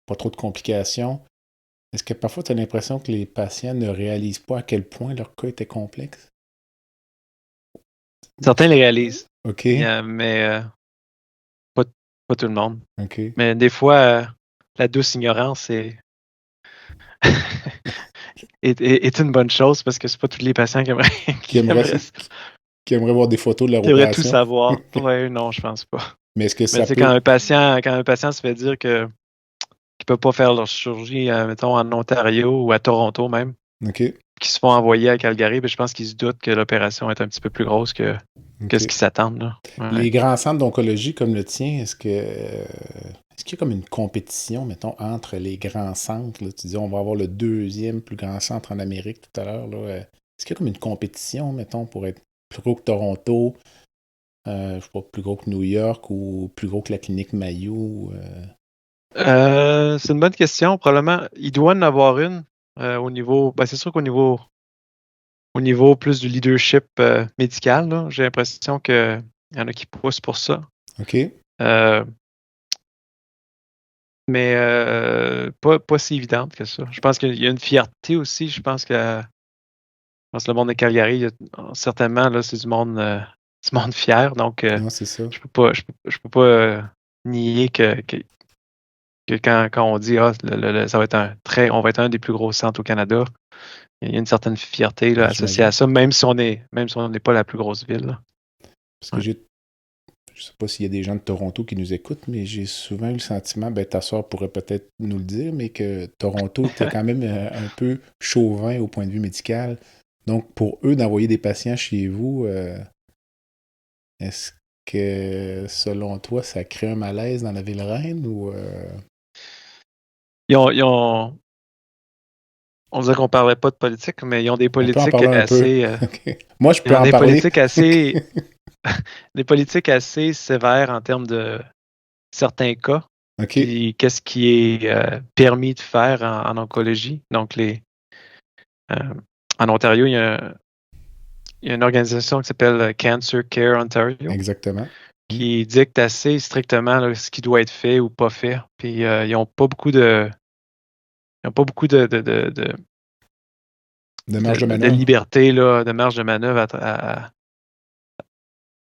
pas trop de complications, est-ce que parfois tu as l'impression que les patients ne réalisent pas à quel point leur cas était complexe? Certains les réalisent. OK. Mais pas tout le monde. OK. Mais des fois, la douce ignorance est une bonne chose parce que c'est pas tous les patients qui aimeraient voir des photos de leur qui aimeraient tout opération. savoir. Ouais, non, je pense pas. Mais est-ce que ça Mais c'est peut... quand un patient se fait dire qu'il peut pas faire leur chirurgie, mettons, en Ontario ou à Toronto même, OK. qui se font envoyer à Calgary, puis je pense qu'ils se doutent que l'opération est un petit peu plus grosse que ce qu'ils s'attendent. Là. Ouais. Les grands centres d'oncologie comme le tien, est-ce qu'il y a comme une compétition, mettons, entre les grands centres? Là? Tu dis, on va avoir le 2e plus grand centre en Amérique tout à l'heure. Est-ce qu'il y a comme une compétition, mettons, pour être plus gros que Toronto, je sais pas, plus gros que New York ou plus gros que la clinique Mayo? C'est une bonne question. Probablement, il doit en avoir une au niveau... Ben, c'est sûr qu'au niveau plus du leadership médical, là, j'ai l'impression qu'il y en a qui poussent pour ça. OK. Mais pas si évidente que ça. Je pense qu'il y a une fierté aussi. Je pense que le monde de Calgary, certainement, là, c'est du monde fier. Donc, Non, c'est ça. je peux pas nier que quand on dit ça va être on va être un des plus gros centres au Canada, il y a une certaine fierté là, associée à ça, même si on n'est pas la plus grosse ville. Là. Parce que je sais pas s'il y a des gens de Toronto qui nous écoutent, mais j'ai souvent eu le sentiment, ta soeur pourrait peut-être nous le dire, mais que Toronto était quand même un peu chauvin au point de vue médical. Donc, pour eux, d'envoyer des patients chez vous, est-ce que, selon toi, ça crée un malaise dans la ville reine ou... On disait qu'on parlait pas de politique, mais ils ont des politiques assez... Okay. Moi, je peux en parler. Politiques assez... des politiques assez sévères en termes de certains cas. Okay. Puis qu'est-ce qui est permis de faire en oncologie. Donc, en Ontario, il y a une organisation qui s'appelle Cancer Care Ontario. Exactement. Qui dicte assez strictement là, ce qui doit être fait ou pas fait. Puis ils n'ont pas beaucoup de... de marge de manœuvre. De liberté, là, de marge de manœuvre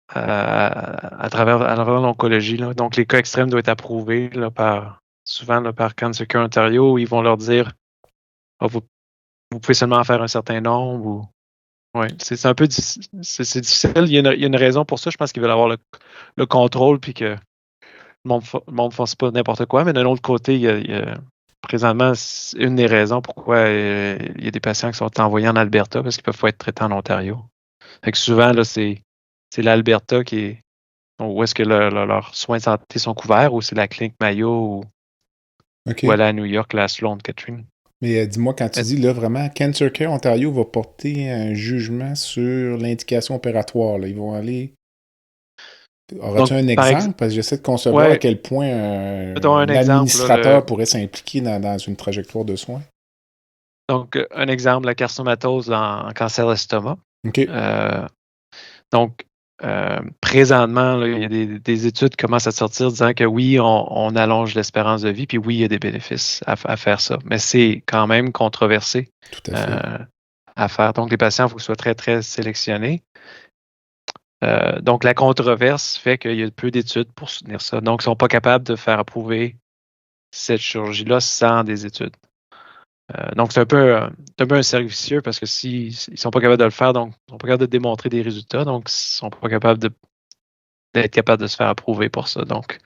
à travers l'oncologie. Là. Donc, les cas extrêmes doivent être approuvés là, souvent par Cancer Care Ontario, où ils vont leur dire vous pouvez seulement en faire un certain nombre. Ou... Ouais, c'est un peu difficile. Il y a une raison pour ça. Je pense qu'ils veulent avoir le contrôle puis que le monde ne fasse pas n'importe quoi. Mais d'un autre côté, il y a présentement, c'est une des raisons pourquoi il y a des patients qui sont envoyés en Alberta parce qu'ils peuvent pas être traités en Ontario. Fait que souvent, là, c'est l'Alberta où est-ce que leurs soins de santé sont couverts, ou c'est la clinique Mayo ou aller à New York, la Sloan Kettering. Mais dis-moi, quand tu dis, là, vraiment, Cancer Care Ontario va porter un jugement sur l'indication opératoire. Là. Ils vont aller... Aurais-tu un exemple? Parce que j'essaie de concevoir à quel point un administrateur pourrait s'impliquer dans une trajectoire de soins. Donc, un exemple, la carcinomatose en cancer d'estomac. OK. Donc, présentement, là, il y a des études qui commencent à sortir disant que oui, on allonge l'espérance de vie, puis oui, il y a des bénéfices à faire ça. Mais c'est quand même controversé à faire. Donc, les patients, il faut qu'ils soient très, très sélectionnés. Donc, la controverse fait qu'il y a peu d'études pour soutenir ça. Donc, ils ne sont pas capables de faire approuver cette chirurgie-là sans des études. Donc, c'est un peu un cercle vicieux parce que s'ils ne sont pas capables de le faire, donc ils ne sont pas capables de démontrer des résultats, donc ils ne sont pas capables d'être capables de se faire approuver pour ça. Donc,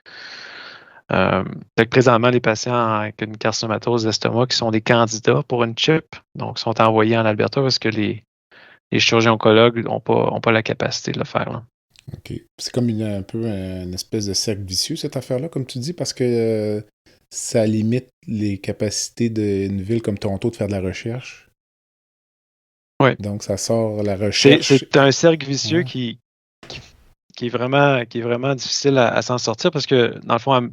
présentement, les patients avec une carcinomatose d'estomac qui sont des candidats pour une chip, donc sont envoyés en Alberta parce que les chirurgiens oncologues n'ont pas la capacité de le faire. Là. OK. C'est comme un peu une espèce de cercle vicieux, cette affaire-là, comme tu dis, parce que ça limite les capacités d'une ville comme Toronto de faire de la recherche. Ouais. Donc, ça sort la recherche. C'est un cercle vicieux qui est vraiment difficile à s'en sortir parce que, dans le fond,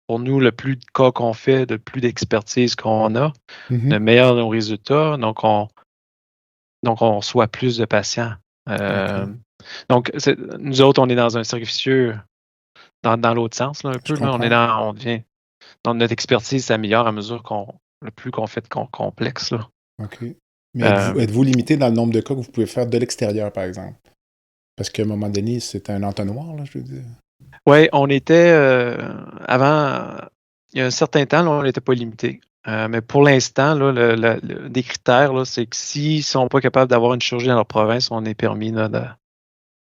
pour nous, le plus de cas qu'on fait, le plus d'expertise qu'on a, le meilleur nos résultats. Donc, on reçoit plus de patients. Donc, nous autres, on est dans un cercle vicieux dans l'autre sens, là, un peu. Là, on devient. Donc, notre expertise s'améliore à mesure le plus qu'on fait de complexe. Là. OK. Mais êtes-vous limité dans le nombre de cas que vous pouvez faire de l'extérieur, par exemple? Parce qu'à un moment donné, c'est un entonnoir, là, je veux dire. Oui, on était avant, il y a un certain temps, là, on n'était pas limité. Mais pour l'instant, là, des critères, là, c'est que s'ils ne sont pas capables d'avoir une chirurgie dans leur province, on est permis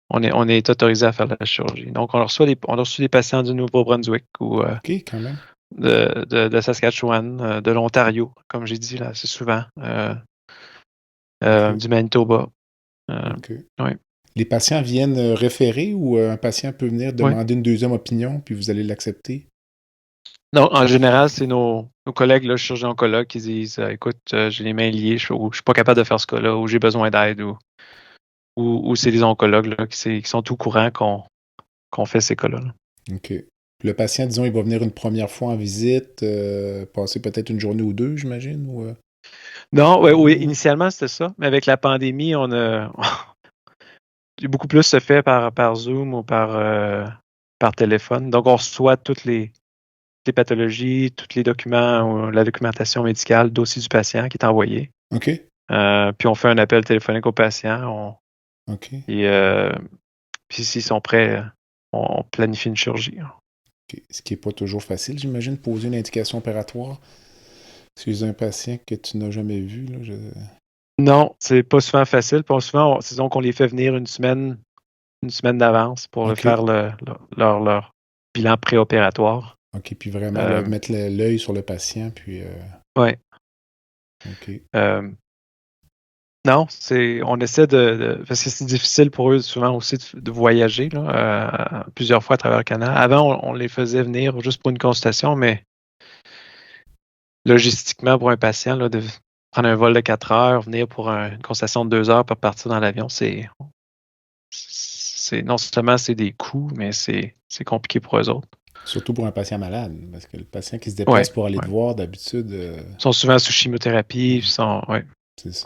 on est autorisé à faire la chirurgie. Donc, on a reçu des patients du Nouveau-Brunswick ou OK, quand même. de Saskatchewan, de l'Ontario, comme j'ai dit là, assez souvent, du Manitoba. OK. Ouais. Les patients viennent référer ou un patient peut venir demander une deuxième opinion puis vous allez l'accepter? Non, en général, c'est nos collègues, là, chirurgiens oncologues, qui disent écoute, j'ai les mains liées, je suis pas capable de faire ce cas-là, ou j'ai besoin d'aide, ou c'est des oncologues là, qui sont au courant qu'on fait ces cas-là. Là. OK. Le patient, disons, il va venir une première fois en visite, passer peut-être une journée ou deux, j'imagine? Ou, Non, oui, initialement, c'était ça. Mais avec la pandémie, beaucoup plus se fait par Zoom ou par téléphone. Donc, on reçoit toutes les pathologies, tous les documents ou la documentation médicale, le dossier du patient qui est envoyé. OK. Puis on fait un appel téléphonique au patient. OK. Et puis s'ils sont prêts, on planifie une chirurgie. OK. Ce qui n'est pas toujours facile, j'imagine, poser une indication opératoire chez un patient que tu n'as jamais vu. Là, Non, c'est pas souvent facile. Puis souvent, disons qu'on les fait venir une semaine d'avance pour faire leur bilan préopératoire. OK, puis vraiment mettre l'œil sur le patient, puis... Oui. OK. Non, on essaie parce que c'est difficile pour eux souvent aussi de voyager là, plusieurs fois à travers le Canada. Avant, on les faisait venir juste pour une consultation, mais logistiquement, pour un patient, là, de prendre un vol de 4 heures, venir pour une consultation de 2 heures pour partir dans l'avion, c'est non seulement c'est des coûts, mais c'est compliqué pour eux autres. Surtout pour un patient malade, parce que le patient qui se déplace pour aller te voir, d'habitude... Ils sont souvent sous chimiothérapie,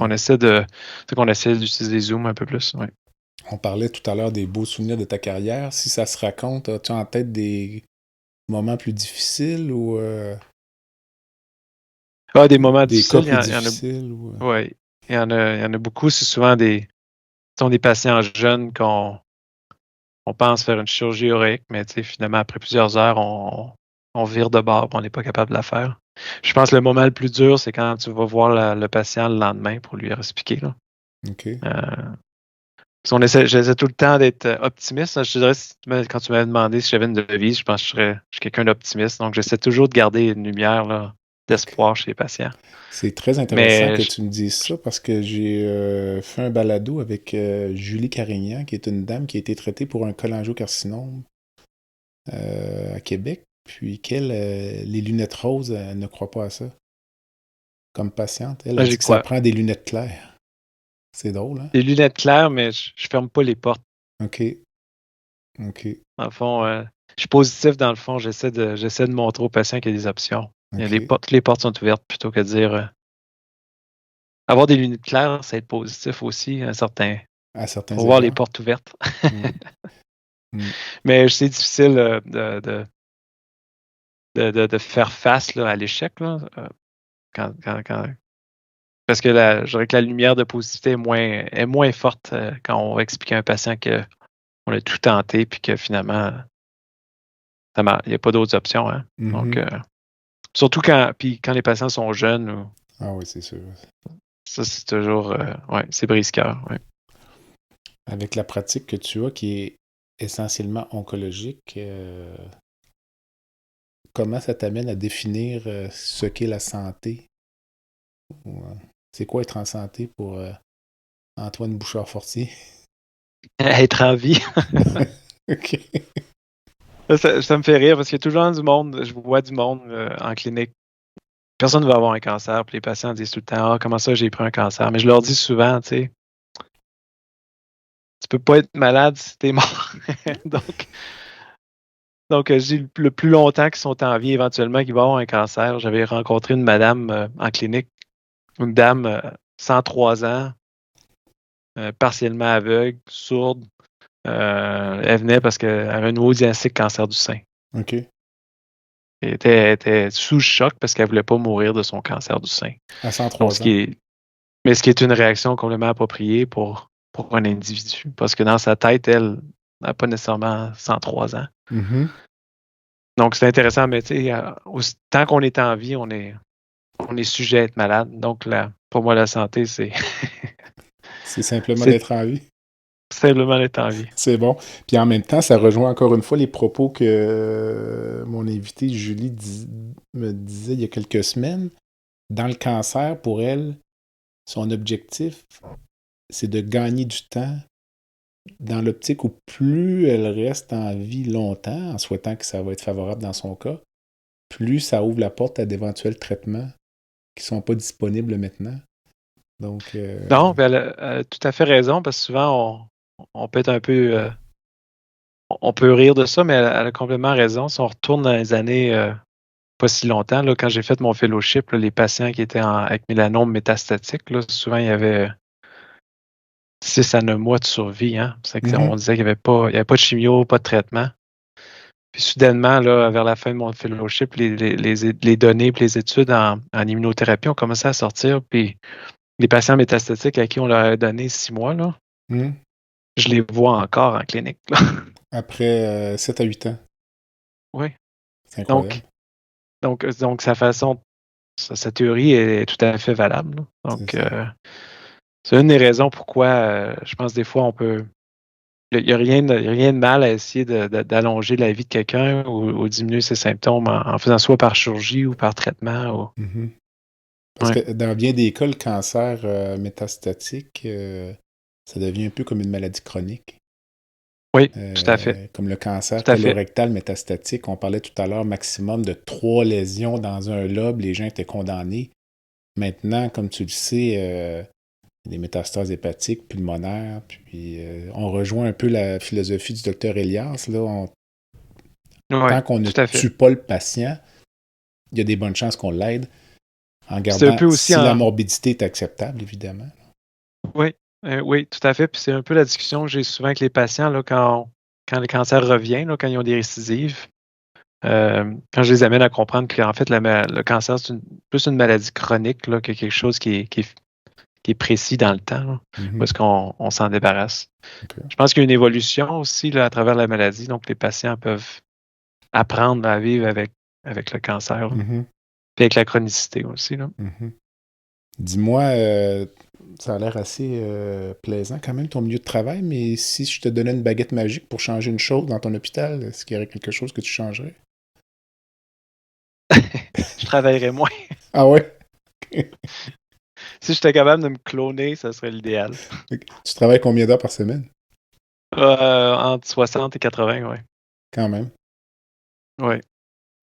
on essaie d'utiliser Zoom un peu plus. Ouais. On parlait tout à l'heure des beaux souvenirs de ta carrière. Si ça se raconte, as-tu en tête des moments plus difficiles ou... des moments difficiles. Cas plus difficiles? Oui, il y en a beaucoup. C'est souvent des patients jeunes qu'on pense faire une chirurgie héroïque, mais finalement, après plusieurs heures, on vire de bord, on n'est pas capable de la faire. Je pense que le moment le plus dur, c'est quand tu vas voir le patient le lendemain pour lui expliquer. Là. OK. J'essaie tout le temps d'être optimiste. Je dirais, quand tu m'avais demandé si j'avais une devise, je pense que je suis quelqu'un d'optimiste. Donc, j'essaie toujours de garder une lumière là, d'espoir chez les patients. C'est très intéressant que tu me dises ça parce que j'ai fait un balado avec Julie Carignan, qui est une dame qui a été traitée pour un cholangiocarcinome à Québec. Puis les lunettes roses, elle ne croit pas à ça. Comme patiente, elle dit que ça prend des lunettes claires. C'est drôle, hein? Des lunettes claires, mais je ferme pas les portes. OK. Dans le fond, je suis positif dans le fond. J'essaie de montrer aux patients qu'il y a des options. Okay. Toutes les portes sont ouvertes plutôt que de dire... avoir des lunettes claires, c'est être positif aussi à certains pour voir les portes ouvertes. Mais c'est difficile de faire face là, à l'échec. Là, parce que je dirais que la lumière de positivité est moins forte quand on va expliquer à un patient qu'on a tout tenté et que finalement, il n'y a pas d'autres options. Hein. Donc, surtout quand les patients sont jeunes. Ah oui, c'est sûr. Ça, c'est toujours... c'est brise-cœur. Ouais. Avec la pratique que tu as, qui est essentiellement oncologique, comment ça t'amène à définir ce qu'est la santé? C'est quoi être en santé pour Antoine Bouchard-Fortier? Être en vie. OK. Ça me fait rire parce qu'il y a toujours du monde, je vois du monde en clinique personne ne va avoir un cancer. Puis les patients disent tout le temps, comment ça, j'ai pris un cancer? Mais je leur dis souvent, tu sais, tu peux pas être malade si t'es mort. Donc, je dis le plus longtemps qu'ils sont en vie, éventuellement, qu'ils vont avoir un cancer. J'avais rencontré une madame en clinique, une dame, 103 ans, partiellement aveugle, sourde. Elle venait parce qu'elle avait un nouveau diagnostic cancer du sein. OK. Elle était sous choc parce qu'elle ne voulait pas mourir de son cancer du sein. À 103 ans. Mais ce qui est une réaction complètement appropriée pour un individu. Parce que dans sa tête, elle n'a pas nécessairement 103 ans. Mm-hmm. Donc, c'est intéressant, mais tant qu'on est en vie, on est sujet à être malade. Donc, pour moi, la santé, c'est... c'est simplement d'être en vie. Simplement d'être en vie. C'est bon. Puis en même temps, ça rejoint encore une fois les propos que mon invitée Julie me disait il y a quelques semaines. Dans le cancer, pour elle, son objectif, c'est de gagner du temps dans l'optique où plus elle reste en vie longtemps, en souhaitant que ça va être favorable dans son cas, plus ça ouvre la porte à d'éventuels traitements qui ne sont pas disponibles maintenant. Donc, non, elle a tout à fait raison, parce que souvent, on peut être un peu... on peut rire de ça, mais elle a complètement raison. Si on retourne dans les années pas si longtemps, là, quand j'ai fait mon fellowship, là, les patients qui étaient avec mélanome métastatique, là, souvent, il y avait 6 à 9 mois de survie. Hein? On disait qu'il n'y avait pas de chimio, pas de traitement. Puis soudainement, là, vers la fin de mon fellowship, les données et les études en immunothérapie ont commencé à sortir. Puis les patients métastatiques à qui on leur a donné 6 mois, là, je les vois encore en clinique. Là. Après 7 à 8 ans. Oui. C'est incroyable. Donc sa théorie est tout à fait valable. Là. Donc, c'est une des raisons pourquoi je pense des fois on peut... Il n'y a rien de mal à essayer d'allonger la vie de quelqu'un ou diminuer ses symptômes en faisant soit par chirurgie ou par traitement. Parce que dans bien des cas, le cancer métastatique, ça devient un peu comme une maladie chronique. Oui, tout à fait. Comme le cancer colorectal métastatique, on parlait tout à l'heure, maximum de 3 lésions dans un lobe, les gens étaient condamnés. Maintenant, comme tu le sais, des métastases hépatiques, pulmonaires, puis on rejoint un peu la philosophie du docteur Elias. Là, tant qu'on ne tue pas le patient, il y a des bonnes chances qu'on l'aide, en gardant si la morbidité est acceptable, évidemment. Oui, tout à fait. Puis c'est un peu la discussion que j'ai souvent avec les patients là, quand le cancer revient, là, quand ils ont des récidives. Quand je les amène à comprendre qu'en fait, le cancer, c'est plus une maladie chronique là, que quelque chose qui est précis dans le temps, là, parce qu'on s'en débarrasse. Okay. Je pense qu'il y a une évolution aussi là, à travers la maladie, donc les patients peuvent apprendre à vivre avec le cancer, puis avec la chronicité aussi. Là. Dis-moi, ça a l'air assez plaisant quand même, ton milieu de travail, mais si je te donnais une baguette magique pour changer une chose dans ton hôpital, est-ce qu'il y aurait quelque chose que tu changerais? Je travaillerais moins. Ah ouais? Si j'étais capable de me cloner, ça serait l'idéal. Tu travailles combien d'heures par semaine? Entre 60 et 80, oui. Quand même. Oui.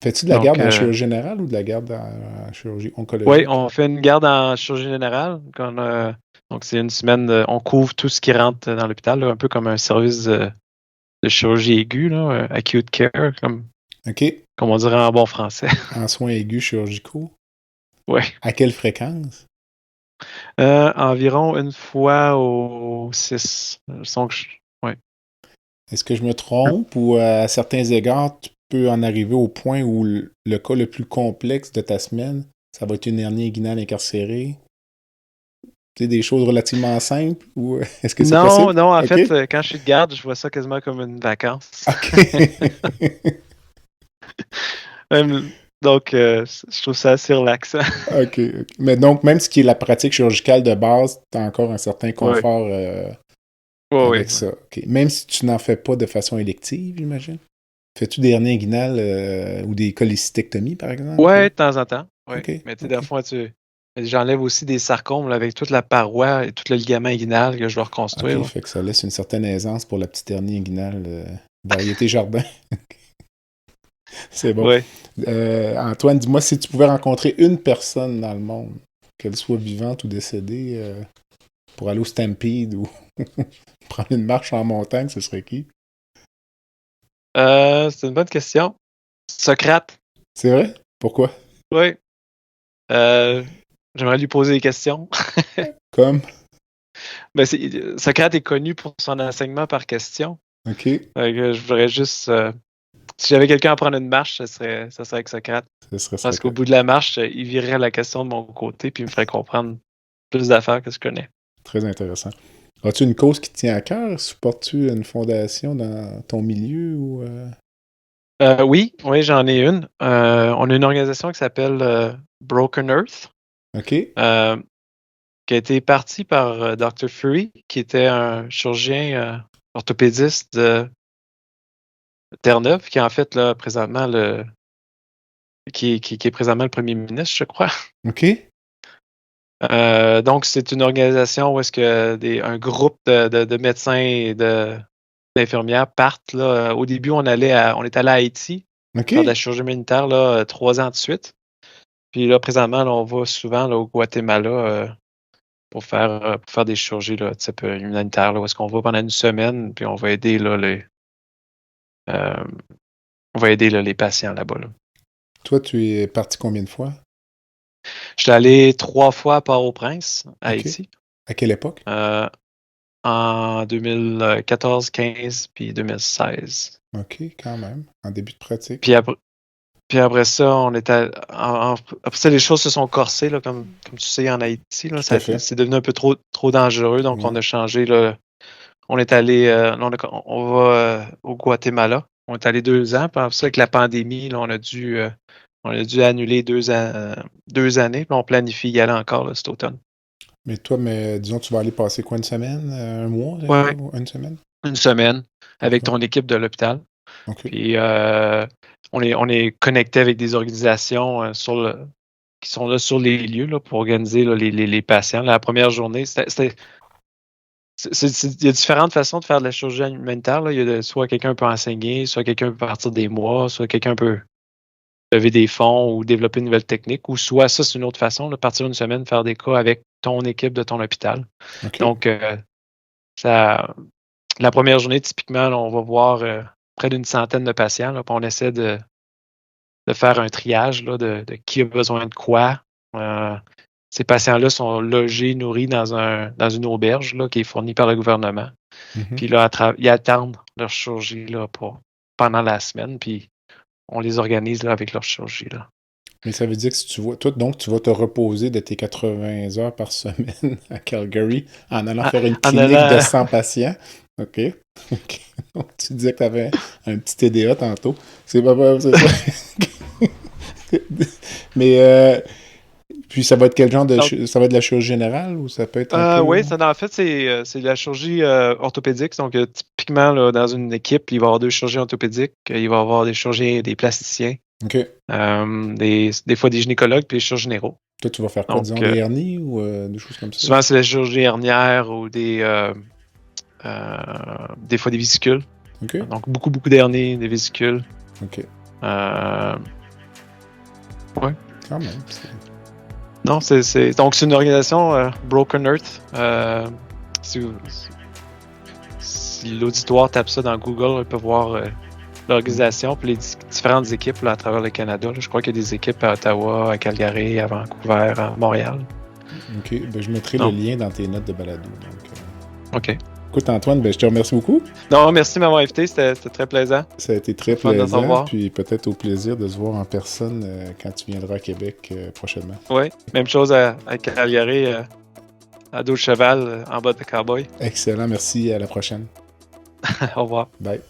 Fais-tu de la garde en chirurgie générale ou de la garde en chirurgie oncologique? Oui, on fait une garde en chirurgie générale. Donc, c'est une semaine, on couvre tout ce qui rentre dans l'hôpital, là, un peu comme un service de chirurgie aiguë, là, acute care, comme on dirait en bon français. En soins aigus chirurgicaux? Oui. À quelle fréquence? Environ une fois aux 6. Oui. Est-ce que je me trompe ou à certains égards, tu peux en arriver au point où le cas le plus complexe de ta semaine, ça va être une hernie inguinale incarcérée? Tu sais, des choses relativement simples ou est-ce que c'est possible? Non, en fait, quand je suis de garde, je vois ça quasiment comme une vacance. Donc, je trouve ça assez relaxant. OK. Mais donc, même ce qui est la pratique chirurgicale de base, tu as encore un certain confort avec ça. Okay. Même si tu n'en fais pas de façon élective, j'imagine? Fais-tu des hernies inguinales ou des cholécystectomies, par exemple? Oui, de temps en temps. Ouais. Okay. Mais tu sais, des fois, j'enlève aussi des sarcomes là, avec toute la paroi et tout le ligament inguinal que je dois reconstruire. OK, fait que ça laisse une certaine aisance pour la petite hernie inguinale variété jardin. C'est bon. Ouais. Antoine, dis-moi si tu pouvais rencontrer une personne dans le monde, qu'elle soit vivante ou décédée, pour aller au Stampede ou prendre une marche en montagne, ce serait qui? C'est une bonne question. Socrate. C'est vrai? Pourquoi? Oui. J'aimerais lui poser des questions. Comme? Ben, Socrate est connu pour son enseignement par question. OK. Je voudrais juste... si j'avais quelqu'un à prendre une marche, ça serait avec Socrate. Parce qu'au bout de la marche, il virerait la question de mon côté puis il me ferait comprendre plus d'affaires que je connais. Très intéressant. As-tu une cause qui te tient à cœur? Supportes-tu une fondation dans ton milieu ou... Oui, j'en ai une. On a une organisation qui s'appelle Broken Earth. OK. Qui a été partie par Dr. Fury, qui était un chirurgien orthopédiste de Terre-Neuve, qui est en fait là, présentement qui est présentement le premier ministre, je crois. OK. Donc, c'est une organisation où est-ce que un groupe de médecins et d'infirmières partent. Là. Au début, on est allé à Haïti faire de la chirurgie humanitaire là, 3 ans de suite. Puis là, présentement, là, on va souvent là, au Guatemala pour faire des chirurgies là, type humanitaire, là, où est-ce qu'on va pendant une semaine, puis on va aider là, les patients là-bas. Là. Toi, tu es parti combien de fois? Je suis allé 3 fois à Port-au-Prince, à Haïti. À quelle époque? En 2014, 15 puis 2016. OK, quand même. En début de pratique. Puis après ça, on était après ça, les choses se sont corsées, là, comme tu sais, en Haïti. Là, c'est devenu un peu trop dangereux, donc on a changé. Là, on est allé on va au Guatemala. On est allé 2 ans. Puis après ça, avec la pandémie, là, on a dû annuler 2 années. Puis on planifie y aller encore là, cet automne. Mais toi, disons, tu vas aller passer quoi, une semaine? Un mois? Ouais. Une semaine? Une semaine avec ton équipe de l'hôpital. Okay. Puis on est connecté avec des organisations qui sont là sur les lieux là, pour organiser là, les patients. La première journée, il y a différentes façons de faire de la chirurgie humanitaire. Là. Il y a soit quelqu'un peut enseigner, soit quelqu'un peut partir des mois, soit quelqu'un peut lever des fonds ou développer une nouvelle technique, ou soit ça, c'est une autre façon, de partir une semaine, faire des cas avec ton équipe de ton hôpital. Okay. Donc, la première journée, typiquement, là, on va voir près d'une centaine de patients. Là, puis on essaie de faire un triage là, de qui a besoin de quoi. Ces patients-là sont logés, nourris dans une auberge là, qui est fournie par le gouvernement. Mm-hmm. Puis là, ils attendent leur chirurgie là, pendant la semaine. Puis on les organise là, avec leur chirurgie. Là. Mais ça veut dire que toi, donc, tu vas te reposer de tes 80 heures par semaine à Calgary en allant faire une clinique de 100 patients. OK. Tu disais que tu avais un petit TDA tantôt. C'est pas vrai, c'est ça. Mais puis ça va être quel genre de ça va être de la chirurgie générale ou ça peut être oui, en fait c'est de la chirurgie orthopédique. Donc typiquement là, dans une équipe, il va y avoir 2 chirurgiens orthopédiques, il va y avoir des chirurgiens, des plasticiens. OK. Des fois des gynécologues puis des chirurgiens généraux. Toi, tu vas faire quoi, disons, des hernies ou des choses comme ça? Souvent, c'est la chirurgie hernière ou des fois des vésicules. Okay. Donc, beaucoup d'hernies, des vésicules. OK. Ouais. Quand même. Non, donc, c'est une organisation Broken Earth. Si l'auditoire tape ça dans Google, il peut voir l'organisation puis les différentes équipes là, à travers le Canada. Là. Je crois qu'il y a des équipes à Ottawa, à Calgary, à Vancouver, à Montréal. OK. Ben, je mettrai le lien dans tes notes de balado. Donc, OK. Écoute, Antoine, je te remercie beaucoup. Non, merci de m'avoir invité. C'était très plaisant. Ça a été très plaisant. Puis peut-être au plaisir de se voir en personne quand tu viendras à Québec prochainement. Oui. Même chose à Calgary, à dos de cheval, en bas de cowboy. Excellent. Merci. À la prochaine. Au revoir. Bye.